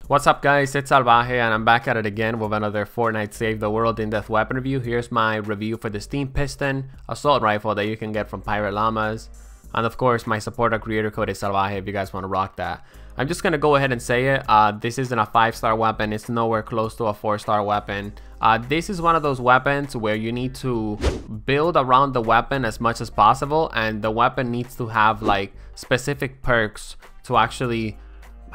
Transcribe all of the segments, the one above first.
What's up guys, it's Salvaje and I'm back at it again with another Fortnite Save the World in-depth weapon review. Here's my review for the Steam Piston assault rifle that you can get from Pirate Llamas. And of course my supporter creator code is Salvaje if you guys want to rock that. I'm just going to go ahead and say it, this isn't a 5-star weapon, it's nowhere close to a 4-star weapon. This is one of those weapons where you need to build around the weapon as much as possible, and the weapon needs to have like specific perks to actually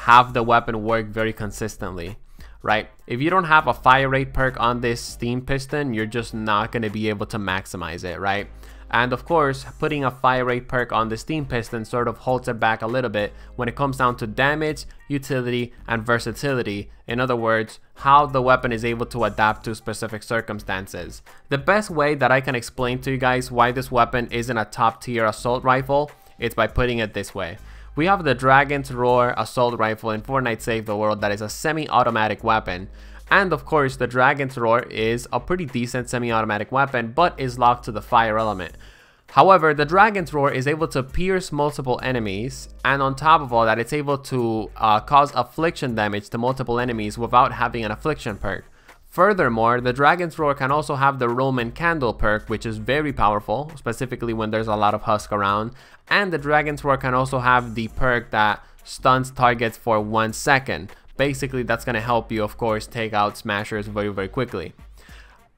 have the weapon work very consistently, right? If you don't have a fire rate perk on this Steam Piston, you're just not going to be able to maximize it, right? And of course, putting a fire rate perk on the Steam Piston sort of holds it back a little bit when it comes down to damage, utility, and versatility. In other words, how the weapon is able to adapt to specific circumstances. The best way that I can explain to you guys why this weapon isn't a top tier assault rifle is by putting it this way. We have the Dragon's Roar assault rifle in Fortnite Save the World that is a semi-automatic weapon. And of course, the Dragon's Roar is a pretty decent semi-automatic weapon, but is locked to the fire element. However, the Dragon's Roar is able to pierce multiple enemies, and on top of all that, it's able to cause affliction damage to multiple enemies without having an affliction perk. Furthermore, the Dragon's Roar can also have the Roman Candle perk, which is very powerful, specifically when there's a lot of husk around. And the Dragon's Roar can also have the perk that stuns targets for 1 second. Basically, that's going to help you, of course, take out smashers very quickly.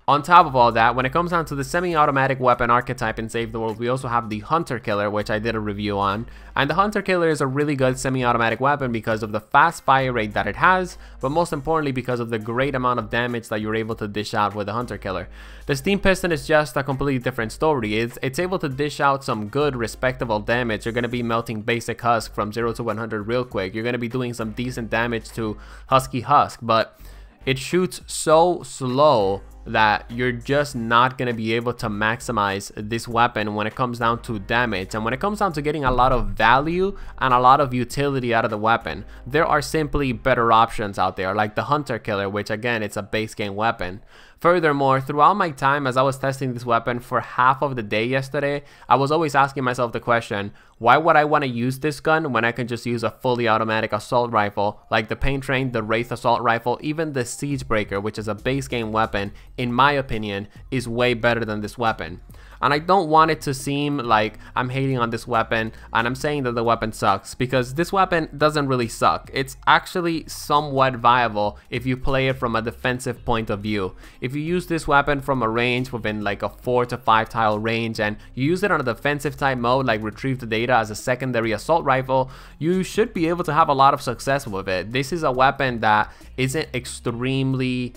On top of all that, when it comes down to the semi-automatic weapon archetype in Save the World, we also have the Hunter Killer, which I did a review on. And the Hunter Killer is a really good semi-automatic weapon because of the fast fire rate that it has, but most importantly because of the great amount of damage that you're able to dish out with the Hunter Killer. The Steam Piston is just a completely different story. It's able to dish out some good, respectable damage. You're going to be melting basic husk from 0 to 100 real quick. You're going to be doing some decent damage to Husky Husk, but it shoots so slow that you're just not going to be able to maximize this weapon when it comes down to damage. And when it comes down to getting a lot of value and a lot of utility out of the weapon, there are simply better options out there, like the Hunter Killer, which again, it's a base game weapon. Furthermore, throughout my time as I was testing this weapon for half of the day yesterday, I was always asking myself the question, why would I want to use this gun when I can just use a fully automatic assault rifle like the Pain Train, the Wraith assault rifle, even the Siege Breaker, which is a base game weapon, in my opinion, is way better than this weapon. And I don't want it to seem like I'm hating on this weapon and I'm saying that the weapon sucks, because this weapon doesn't really suck. It's actually somewhat viable if you play it from a defensive point of view. If you use this weapon from a range within like a 4 to 5 tile range and you use it on a defensive type mode like retrieve the data as a secondary assault rifle, you should be able to have a lot of success with it. This is a weapon that isn't extremely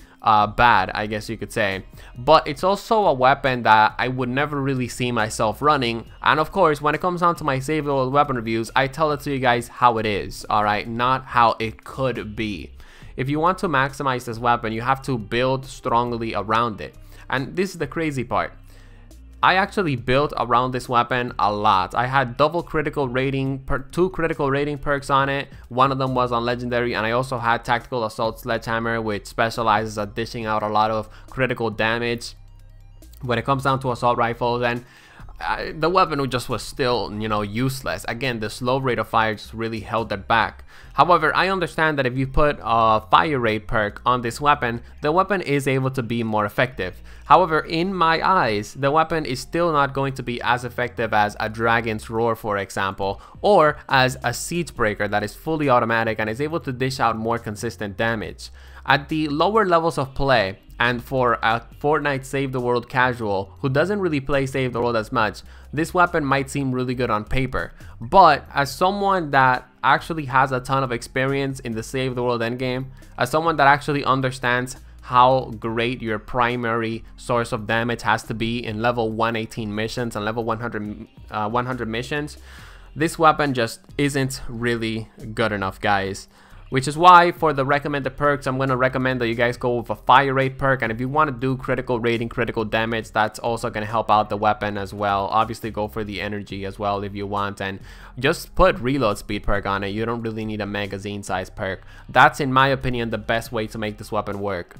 bad, I guess you could say, but it's also a weapon that I would never really see myself running. And of course, when it comes down to my Save the World weapon reviews, I tell it to you guys how it is, alright, not how it could be. If you want to maximize this weapon, you have to build strongly around it. And this is the crazy part. I actually built around this weapon a lot. I had double critical rating, 2 critical rating perks on it. One of them was on legendary, and I also had tactical assault sledgehammer, which specializes at dishing out a lot of critical damage when it comes down to assault rifles. And the weapon just was still, useless. Again, the slow rate of fire just really held it back. However, I understand that if you put a fire rate perk on this weapon, the weapon is able to be more effective. However, in my eyes, the weapon is still not going to be as effective as a Dragon's Roar, for example, or as a Siege Breaker that is fully automatic and is able to dish out more consistent damage. At the lower levels of play, and for a Fortnite Save the World casual who doesn't really play Save the World as much, this weapon might seem really good on paper. But as someone that actually has a ton of experience in the Save the World endgame, as someone that actually understands how great your primary source of damage has to be in level 118 missions and level 100 missions, this weapon just isn't really good enough, guys. Which is why for the recommended perks, I'm going to recommend that you guys go with a fire rate perk. And if you want to do critical rating, critical damage, that's also going to help out the weapon as well. Obviously go for the energy as well if you want, and just put reload speed perk on it. You don't really need a magazine size perk. That's, in my opinion, the best way to make this weapon work.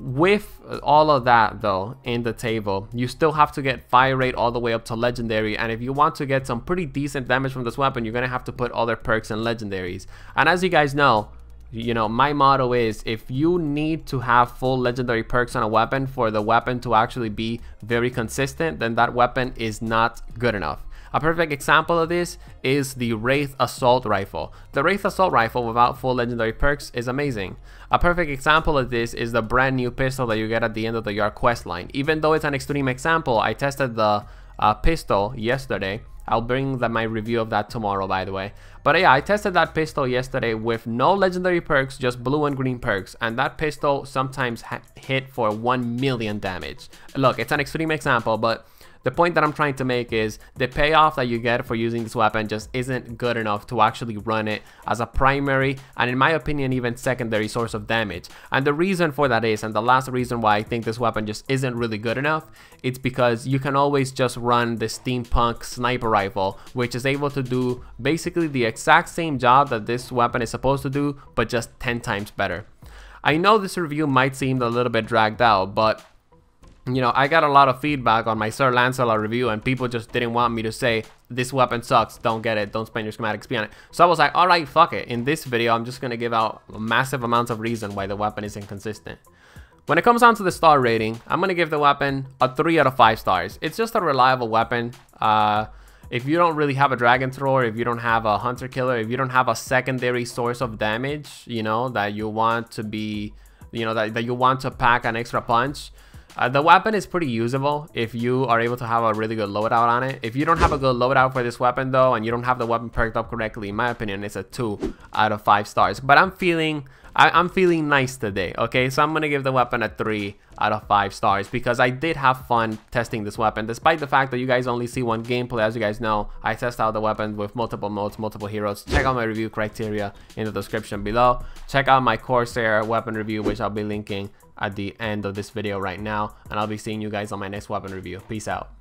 With all of that though in the table, you still have to get fire rate all the way up to legendary, and if you want to get some pretty decent damage from this weapon, you're gonna have to put other perks and legendaries. And as you guys know, You know, my motto is, if you need to have full legendary perks on a weapon for the weapon to actually be very consistent, then that weapon is not good enough. A perfect example of this is the Wraith Assault Rifle. The Wraith Assault Rifle without full legendary perks is amazing. A perfect example of this is the brand new pistol that you get at the end of the Yard quest line. Even though it's an extreme example, I tested the pistol yesterday. I'll bring my review of that tomorrow, by the way. But yeah, I tested that pistol yesterday with no legendary perks, just blue and green perks, and that pistol sometimes hit for 1 million damage. Look, it's an extreme example, but the point that I'm trying to make is the payoff that you get for using this weapon just isn't good enough to actually run it as a primary, and in my opinion even secondary source of damage. And the reason for that is, and the last reason why I think this weapon just isn't really good enough, it's because you can always just run the steampunk sniper rifle, which is able to do basically the exact same job that this weapon is supposed to do, but just 10 times better. I know this review might seem a little bit dragged out, but you know, I got a lot of feedback on my Sir Lancelot review, and people just didn't want me to say, this weapon sucks, don't get it, don't spend your schematic XP on it. So I was like, alright, fuck it. In this video, I'm just going to give out massive amounts of reason why the weapon is inconsistent. When it comes down to the star rating, I'm going to give the weapon a 3 out of 5 stars. It's just a reliable weapon. If you don't really have a dragon thrower, if you don't have a hunter killer, if you don't have a secondary source of damage, you know, that you want to be, you know, that you want to pack an extra punch, the weapon is pretty usable if you are able to have a really good loadout on it. If you don't have a good loadout for this weapon though, and you don't have the weapon perked up correctly, in my opinion, it's a 2 out of 5 stars. But I'm feeling nice today, okay? So I'm gonna give the weapon a 3 out of 5 stars because I did have fun testing this weapon. Despite the fact that you guys only see one gameplay, as you guys know, I test out the weapon with multiple modes, multiple heroes. Check out my review criteria in the description below. Check out my Corsair weapon review, which I'll be linking at the end of this video right now, and I'll be seeing you guys on my next weapon review. Peace out.